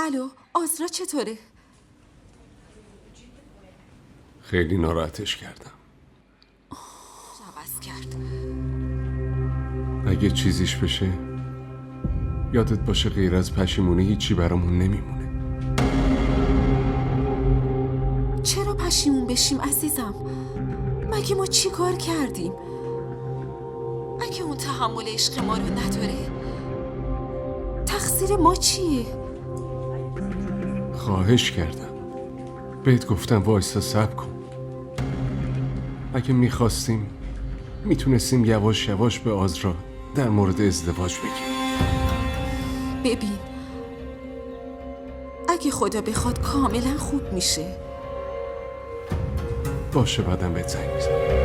الو، آزرا چطوره؟ خیلی ناراحتش کردم. عوض کرد. اگه چیزیش بشه یادت باشه غیر از پشیمونی هیچی برامون نمیمونه. چرا پشیمون بشیم عزیزم؟ مگه ما چی کار کردیم؟ اگه اون تحمل عشق ما رو نداره تقصیر ما چیه؟ خواهش کردم، بهت گفتم وایسا صبر کن. اگه میخواستیم میتونستیم یواش یواش به آزرا در مورد ازدواج بگیم. ببین، اگه خدا بخواد کاملا خوب میشه. باشه بعدم بهت زنگ میزنم.